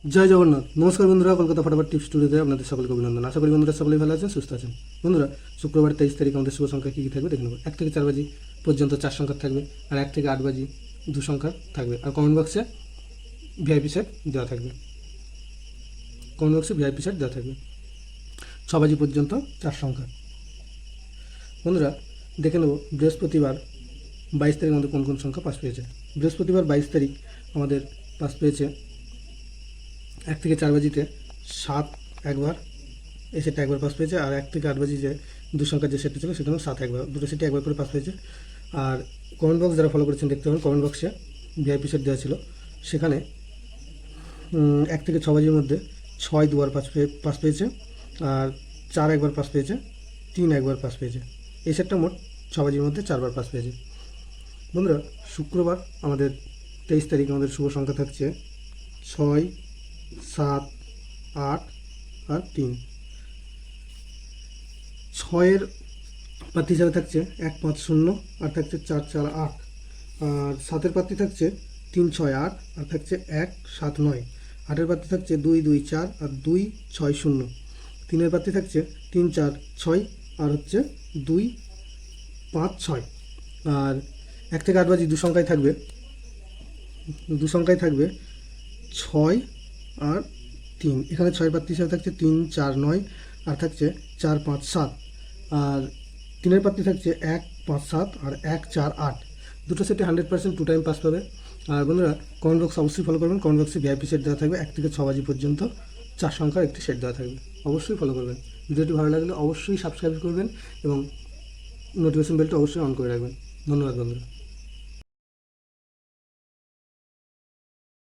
জয় জগন্নাথ। নমস্কার বন্ধুরা, কলকাতা ফটাফট টিপস স্টুডিওতে আপনাদের সকলকে অভিনন্দন। আশা করি বন্ধুরা সকলেই ভালো আছেন, সুস্থ আছেন। বন্ধুরা, শুক্রবার 23 তারিখ আমাদের শুভ সংখ্যা কী কী থাকবে দেখে নেব। 1 থেকে 4 বাজি পর্যন্ত 4 সংখ্যা থাকবে, আর 1 থেকে 8 বাজি 2 সংখ্যা থাকবে। আর কমেন্ট বক্সে ভিআইপি সেট দেওয়া থাকবে। কমেন্ট বক্সে ভিআইপি সেট দেওয়া থাকবে। 6 বাজি পর্যন্ত 4 সংখ্যা। বন্ধুরা, দেখে নেব বৃহস্পতিবার 22 তারিখ আমাদের কোন কোন সংখ্যা পাস পেয়েছে। বৃহস্পতিবার 22 তারিখ আমাদের পাস পেয়েছে 1 থেকে 4 বাজিতে 7 একবার, এই সেটটা একবার পাস পেয়েছে। আর 1 থেকে 8 বাজি যে 2 সংখ্যার যে সেটটা ছিল সেখানেও 7 একবার, দুটো সেটে একবার করে পাস পেয়েছে। আর কমেন্ট বক্স যারা ফলো করেছেন দেখতে পাবেন, কমেন্ট বক্সে ভিআইপি সেট দেওয়া ছিল, সেখানে 1 থেকে 6 বাজির মধ্যে 6 দুবার পাস পেয়েছে, আর 4 একবার পাস পেয়েছে, 3 একবার পাস পেয়েছে। এই সেটটা মোট 6 বাজির মধ্যে 4 বার পাস পেয়েছে। বন্ধুরা, শুক্রবার আমাদের 23 তারিখ আমাদের শুভ সংখ্যা থাকছে 6, 7, 8 আর 3। 6-এর প্রার্থী হিসাবে থাকছে 1, 5, 0 আর থাকছে 4, 4, 8। আর 7-এর প্রার্থী থাকছে 3, 6, 8 আর থাকছে 1, 7, 9। 8-এর প্রার্থী থাকছে 2, 2, 4 আর 2, 6, 0। 3-এর প্রার্থী থাকছে 3, 4, 6 আর হচ্ছে 2, 5, 6। আর 1 থেকে 8 বাজি 2 সংখ্যায় থাকবে, 6 আর 3। এখানে 6 প্রার্থী হিসাবে থাকছে 3, 4, 9 আর থাকছে 4, 5, 7। আর 3-এর প্রার্থী থাকছে 1, 5, 7 আর 1, 4, 8। দুটো সেটে 100% 2 টাইম পাস পাবে। আর বন্ধুরা, কমেন্ট বক্স অবশ্যই ফলো করবেন। কমেন্ট বক্সে ভিআইপি সেট দেওয়া থাকবে। 1 থেকে 6 বাজি পর্যন্ত 4 সংখ্যার একটি সেট দেওয়া থাকবে। অবশ্যই ফলো করবেন। ভিডিওটি ভালো লাগলে অবশ্যই সাবস্ক্রাইব করবেন এবং নোটিফিকেশন বেলটা অবশ্যই অন করে রাখবেন। ধন্যবাদ বন্ধুরা।